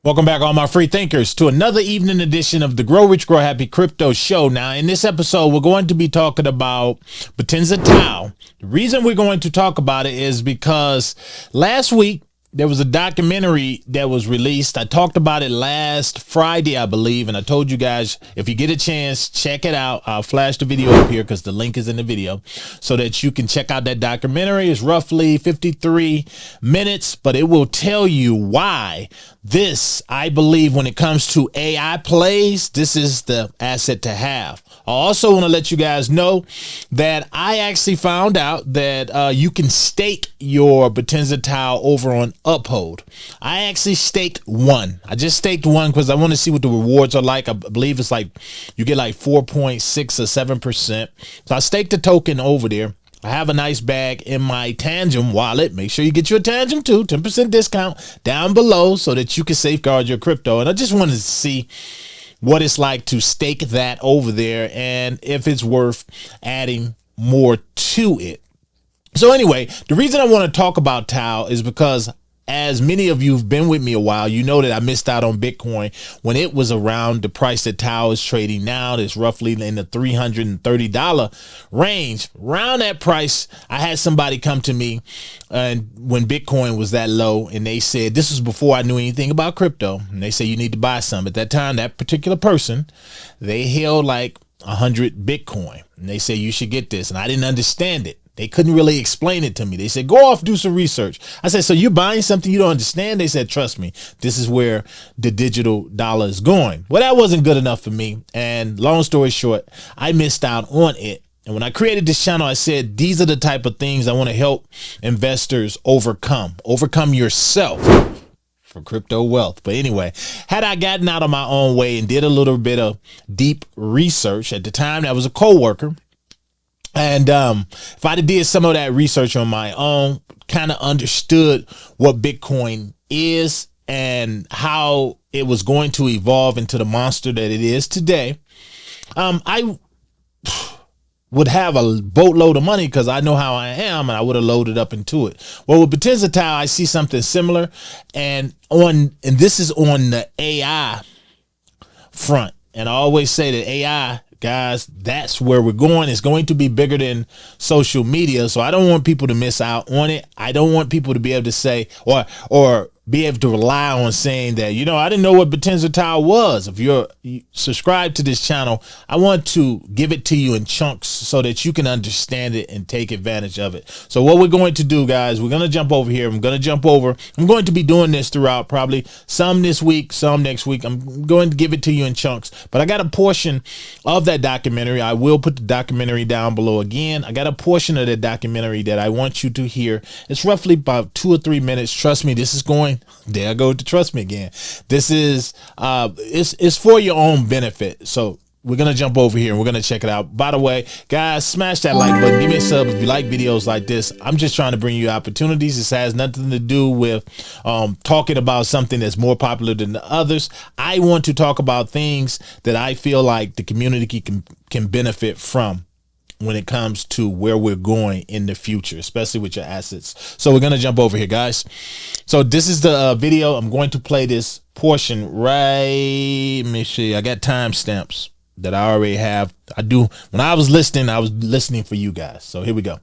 Welcome back, all my free thinkers, to another evening edition of the Grow Rich, Grow Happy Crypto Show. Now, in this episode, we're going to be talking about Bittensor TAO. The reason we're going to talk about it is because last week, there was a documentary that was released. I talked about it last Friday, I believe, and I told you guys, if you get a chance, check it out. I'll flash the video up here because the link is in the video so that you can check out that documentary. It's roughly 53 minutes, but it will tell you why this, I believe, when it comes to AI plays, this is the asset to have. I also want to let you guys know that I actually found out that you can stake your Bittensor TAO over on Uphold. I actually staked one. I just staked one because I want to see what the rewards are like. I believe it's like you get like 4.6 or 7%. So I staked the token over there. I have a nice bag in my Tangem wallet. Make sure you get your Tangem too. 10% discount down below so that you can safeguard your crypto. And I just wanted to see what it's like to stake that over there and if it's worth adding more to it. So anyway, the reason I want to talk about TAO is because as many of you have been with me a while, you know that I missed out on Bitcoin when it was around the price that TAO is trading now. That's roughly in the $330 range. Around that price, I had somebody come to me and when Bitcoin was that low, and they said, this was before I knew anything about crypto, and they said, you need to buy some. At that time, that particular person, they held like 100 Bitcoin, and they said, you should get this. And I didn't understand it. They couldn't really explain it to me. They said, go off, do some research. I said, so you're buying something you don't understand? They said, trust me, this is where the digital dollar is going. Well, that wasn't good enough for me. And long story short, I missed out on it. And when I created this channel, I said, these are the type of things I want to help investors overcome yourself for crypto wealth. But anyway, had I gotten out of my own way and did a little bit of deep research at the time, that was a coworker. And if I did some of that research on my own, kind of understood what Bitcoin is and how it was going to evolve into the monster that it is today, I would have a boatload of money because I know how I am, and I would have loaded up into it. Well, with Bittensor TAO, I see something similar, and this is on the AI front. And I always say that AI, guys, that's where we're going. It's going to be bigger than social media. So I don't want people to miss out on it. I don't want people to be able to say or be able to rely on saying that, you know, I didn't know what Bittensor TAO was. If you're subscribed to this channel, I want to give it to you in chunks so that you can understand it and take advantage of it. So what we're going to do, guys, we're going to jump over here. I'm going to be doing this throughout, probably some this week, some next week. I'm going to give it to you in chunks, but I got a portion of that documentary. I will put the documentary down below again. I got a portion of the documentary that I want you to hear. It's roughly about 2 or 3 minutes. Trust me, this is going, there I go to trust me again. This is it's for your own benefit. So we're going to jump over here and we're going to check it out. By the way, guys, smash that like button. Give me a sub if you like videos like this. I'm just trying to bring you opportunities. This has nothing to do with talking about something that's more popular than the others. I want to talk about things that I feel like the community can benefit from when it comes to where we're going in the future, especially with your assets. So we're going to jump over here, guys. So this is the video. I'm going to play this portion right. Let me see. I got timestamps that I already have. I do. When I was listening for you guys. So here we go.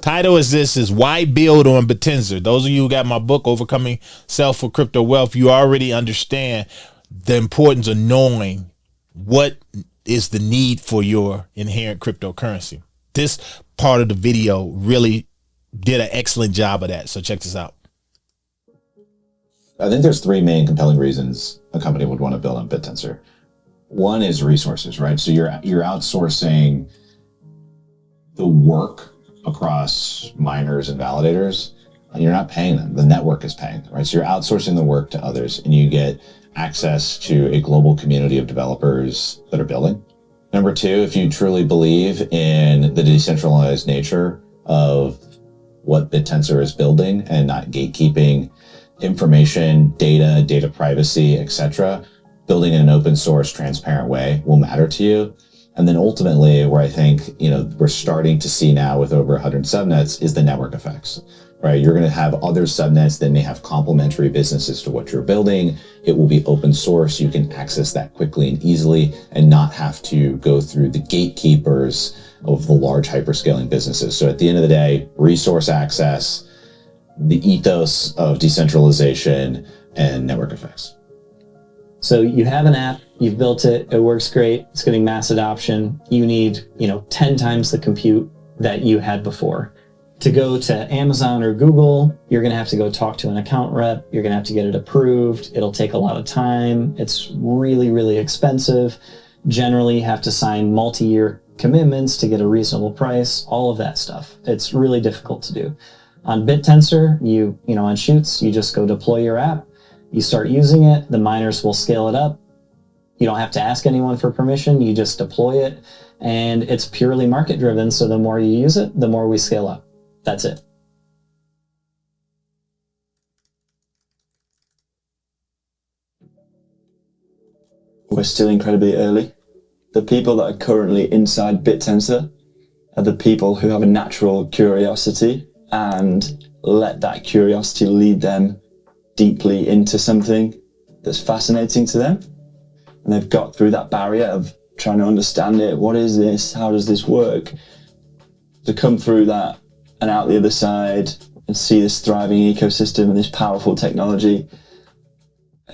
Title is why build on Bittensor. Those of you who got my book, Overcoming Self for Crypto Wealth, you already understand the importance of knowing what is the need for your inherent cryptocurrency. This part of the video really did an excellent job of that. So check this out. I think there's 3 main compelling reasons a company would want to build on Bittensor. One is resources, right? So you're outsourcing the work across miners and validators, and you're not paying them. The network is paying them, right? So you're outsourcing the work to others, and you get access to a global community of developers that are building. Number 2, if you truly believe in the decentralized nature of what Bittensor is building and not gatekeeping information, data privacy, etc., building in an open source, transparent way will matter to you. And then ultimately, where I think, we're starting to see now with over 100 subnets is the network effects, right? You're going to have other subnets that may have complementary businesses to what you're building. It will be open source. You can access that quickly and easily and not have to go through the gatekeepers of the large hyperscaling businesses. So at the end of the day, resource access, the ethos of decentralization, and network effects. So you have an app, you've built it, it works great, it's getting mass adoption. You need, 10 times the compute that you had before. To go to Amazon or Google, you're going to have to go talk to an account rep. You're going to have to get it approved. It'll take a lot of time. It's really, really expensive. Generally, you have to sign multi-year commitments to get a reasonable price, all of that stuff. It's really difficult to do. On Bittensor, on Shoots, you just go deploy your app. You start using it. The miners will scale it up. You don't have to ask anyone for permission. You just deploy it. And it's purely market driven. So the more you use it, the more we scale up. That's it. We're still incredibly early. The people that are currently inside Bittensor are the people who have a natural curiosity and let that curiosity lead them deeply into something that's fascinating to them. And they've got through that barrier of trying to understand it. What is this? How does this work? To come through that and out the other side and see this thriving ecosystem and this powerful technology,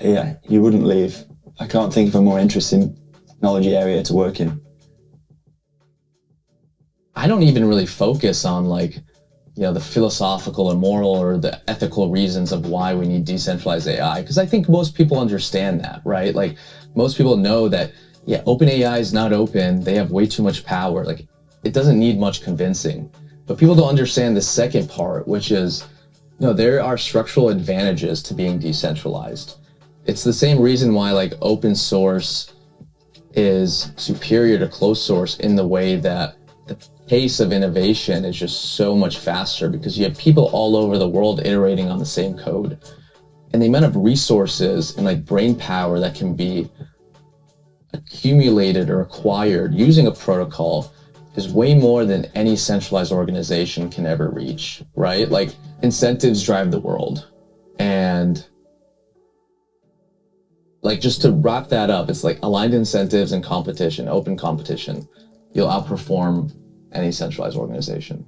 yeah, you wouldn't leave. I can't think of a more interesting technology area to work in. I don't even really focus on the philosophical or moral or the ethical reasons of why we need decentralized AI, because I think most people understand that, right? Like most people know that, open AI is not open. They have way too much power. Like it doesn't need much convincing. But people don't understand the second part, which is, there are structural advantages to being decentralized. It's the same reason why open source is superior to closed source in the way that the pace of innovation is just so much faster because you have people all over the world iterating on the same code. And the amount of resources and brain power that can be accumulated or acquired using a protocol is way more than any centralized organization can ever reach, right? Incentives drive the world. And just to wrap that up, it's aligned incentives and competition, open competition. You'll outperform any centralized organization.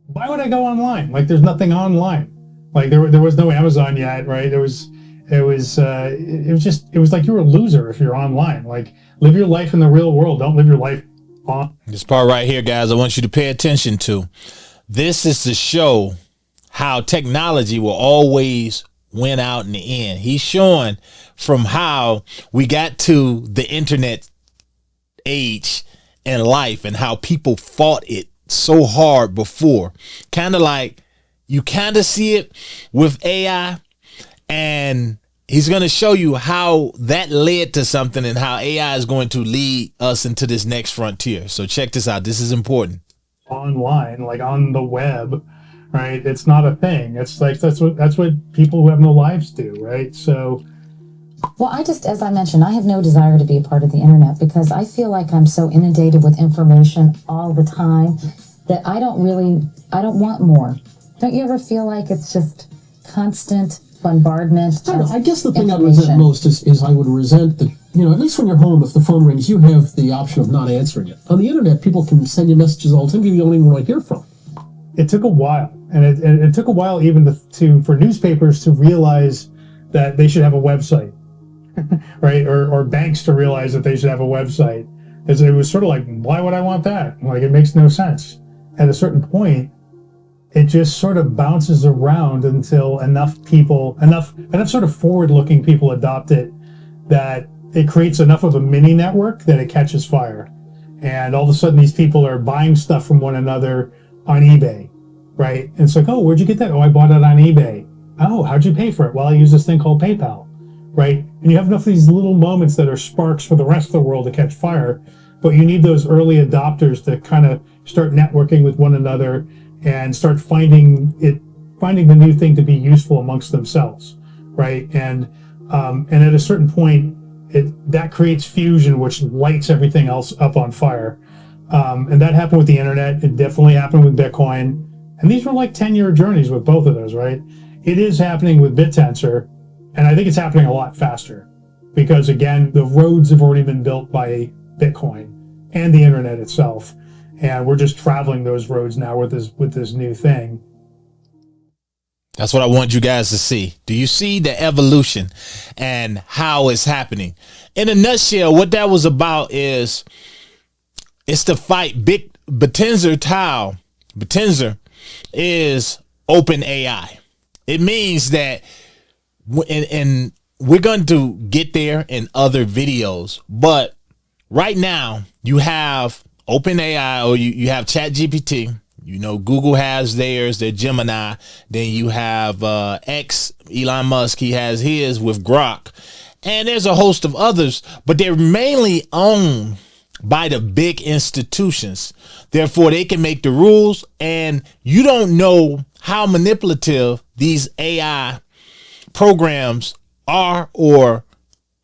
Why would I go online? There's nothing online. There was no Amazon yet, right? It was like you're a loser if you're online. Live your life in the real world. Don't live your life on. This part right here, guys, I want you to pay attention to. This is to show how technology will always win out in the end. He's showing from how we got to the internet age and life and how people fought it so hard before. You kind of see it with AI, and he's going to show you how that led to something and how AI is going to lead us into this next frontier. So check this out. This is important. Online, on the web, right? It's not a thing. It's that's what people who have no lives do, right? So, well, as I mentioned, I have no desire to be a part of the internet because I feel like I'm so inundated with information all the time that I don't want more. Don't you ever feel like it's just constant bombardment? I guess the thing I resent most is I would resent at least when you're home, if the phone rings, you have the option of not answering it. On the internet, people can send you messages all the time you don't even want to hear from. It took a while, and it took a while even for newspapers to realize that they should have a website, right? Or banks to realize that they should have a website. It was sort of why would I want that? It makes no sense. At a certain point, it just sort of bounces around until enough sort of forward-looking people adopt it that it creates enough of a mini network that it catches fire. And all of a sudden these people are buying stuff from one another on eBay, right? And it's oh, where'd you get that? Oh, I bought it on eBay. Oh, how'd you pay for it? Well, I use this thing called PayPal, right? And you have enough of these little moments that are sparks for the rest of the world to catch fire, but you need those early adopters to kind of start networking with one another and start finding it finding the new thing to be useful amongst themselves, right? And at a certain point, that creates fusion, which lights everything else up on fire. And that happened with the internet. It definitely happened with Bitcoin. And these were like 10-year journeys with both of those, right? It is happening with Bittensor, and I think it's happening a lot faster because, again, the roads have already been built by Bitcoin and the internet itself, and we're just traveling those roads now with this new thing. That's what I want you guys to see. Do you see the evolution and how it's happening? In a nutshell, what that was about is it's to fight Bittensor TAO. Bittensor is open AI. It means that, and we're going to get there in other videos, but right now you have open AI, or you have ChatGPT. You know, Google has theirs, their Gemini. Then you have X, Elon Musk, he has his with Grok. And there's a host of others, but they're mainly owned by the big institutions. Therefore, they can make the rules, and you don't know how manipulative these AI programs are or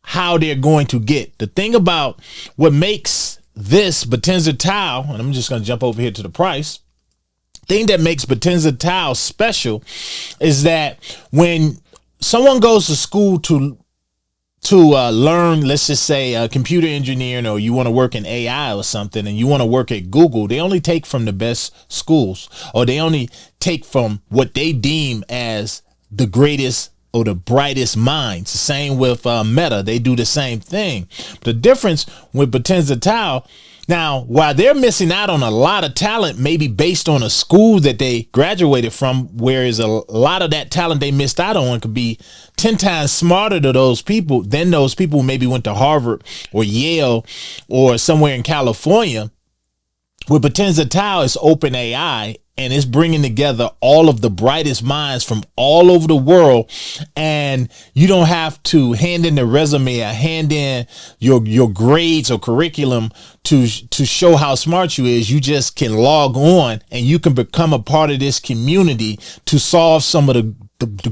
how they're going to get. The thing about what makes this Bittensor TAO, and I'm just going to jump over here to the price. Thing that makes Bittensor TAO special is that when someone goes to school to learn, let's just say computer engineering, or you want to work in AI or something, and you want to work at Google, they only take from the best schools, or they only take from what they deem as the greatest or the brightest minds. The same with Meta, they do the same thing. The difference with Bittensor TAO, now, while they're missing out on a lot of talent, maybe based on a school that they graduated from, whereas a lot of that talent they missed out on could be 10 times smarter to those people than those people who maybe went to Harvard or Yale or somewhere in California. With Bittensor TAO, it's open AI, and it's bringing together all of the brightest minds from all over the world. And you don't have to hand in the resume or hand in your grades or curriculum to show how smart you is. You just can log on and you can become a part of this community to solve some of the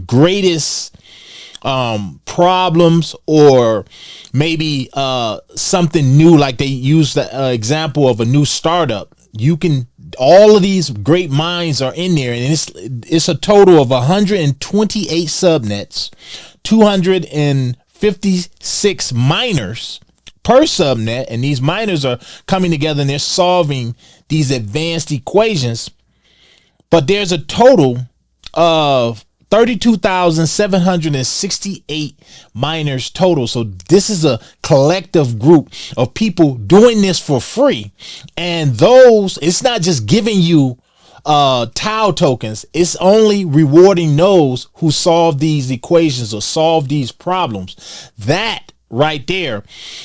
greatest problems, or maybe something new, like they use the example of a new startup. You can, all of these great minds are in there, and it's a total of 128 subnets, 256 miners per subnet, and these miners are coming together and they're solving these advanced equations. But there's a total of 32,768 miners total. So this is a collective group of people doing this for free. And those, it's not just giving you TAO tokens. It's only rewarding those who solve these equations or solve these problems. That right there,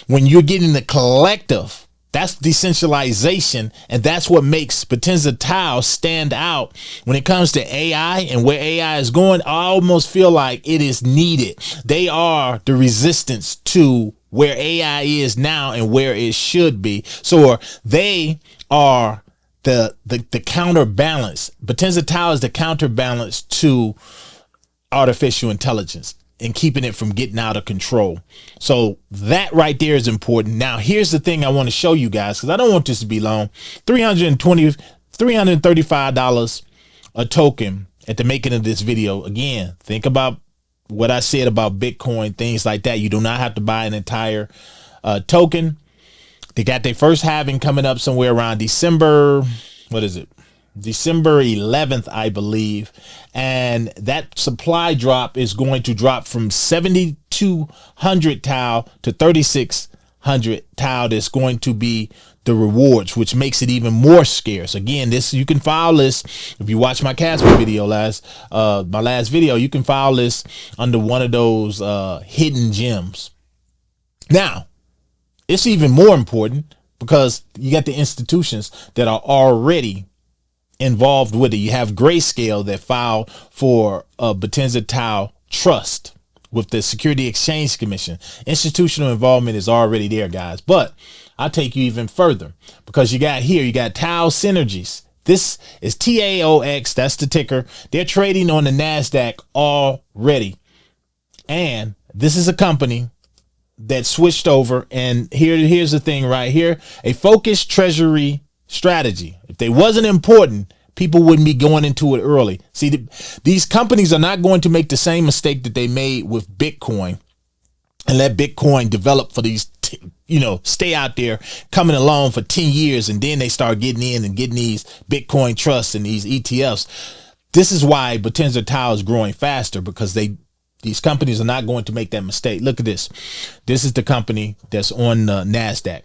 when you're getting the collective, that's decentralization, and that's what makes Bittensor TAO stand out when it comes to AI and where AI is going. I almost feel like it is needed. They are the resistance to where AI is now and where it should be. So they are the counterbalance. Bittensor TAO is the counterbalance to artificial intelligence and keeping it from getting out of control. So that right there is important. Now, here's the thing I want to show you guys, because I don't want this to be long. $335 a token at the making of this video. Again, think about what I said about Bitcoin, things like that. You do not have to buy an entire token. They got their first halving coming up somewhere around December. What is it? December 11th, I believe. And that supply drop is going to drop from 7,200 TAO to 3,600 TAO. That's going to be the rewards, which makes it even more scarce. Again, this, you can file this. If you watch my Casper video my last video, you can file this under one of those hidden gems. Now, it's even more important because you got the institutions that are already involved with it. You have Grayscale that filed for Bittensor TAO trust with the Security Exchange Commission. Institutional involvement is already there, guys. But I'll take you even further, because you got TAO Synergies. This is TAOX. That's the ticker. They're trading on the NASDAQ already. And this is a company that switched over. And here's the thing right here. A focused treasury strategy. If they wasn't important, people wouldn't be going into it early. See, these companies are not going to make the same mistake that they made with Bitcoin and let Bitcoin develop for these, stay out there coming along for 10 years. And then they start getting in and getting these Bitcoin trusts and these ETFs. This is why Bittensor TAO is growing faster, because these companies are not going to make that mistake. Look at this. This is the company that's on NASDAQ.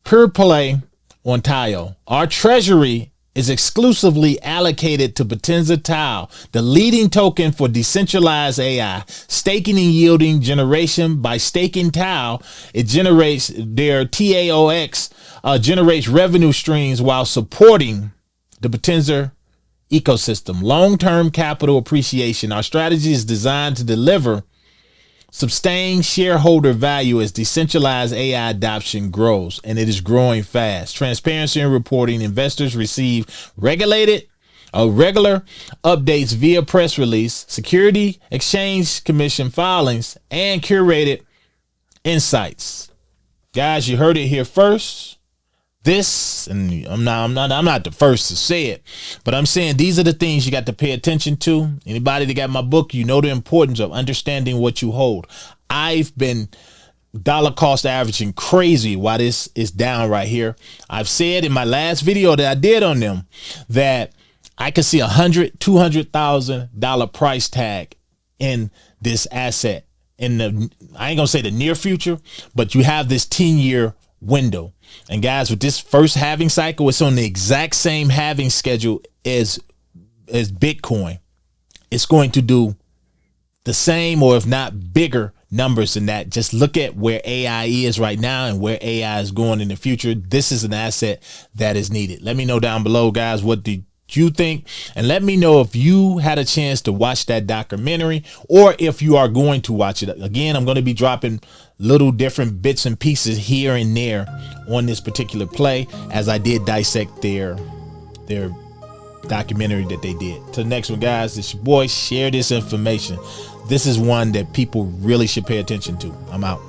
Pure play on TAO. Our treasury is exclusively allocated to Bittensor TAO, the leading token for decentralized AI. Staking and yielding generation. By staking TAO, it generates their TAOX, generates revenue streams while supporting the Bittensor ecosystem. Long-term capital appreciation. Our strategy is designed to deliver sustained shareholder value as decentralized AI adoption grows, and it is growing fast. Transparency and reporting. Investors receive regular updates via press release, Security Exchange Commission filings, and curated insights. Guys, you heard it here first. This, and I'm not the first to say it, but I'm saying these are the things you got to pay attention to. Anybody that got my book, you know the importance of understanding what you hold. I've been dollar cost averaging crazy while this is down right here. I've said in my last video that I did on them that I could see $100,000-$200,000 price tag in this asset in the, I ain't gonna say the near future, but you have this 10-year window. And guys, with this first halving cycle, it's on the exact same halving schedule as Bitcoin. It's going to do the same, or if not bigger numbers than that. Just look at where AI is right now and where AI is going in the future. This is an asset that is needed. Let me know down below, guys, what do you think? And let me know if you had a chance to watch that documentary, or if you are going to watch it. Again, I'm going to be dropping little different bits and pieces here and there on this particular play as I did dissect their documentary that they did. Till the next one, guys, it's your boy. Share this information. This is one that people really should pay attention to. I'm out.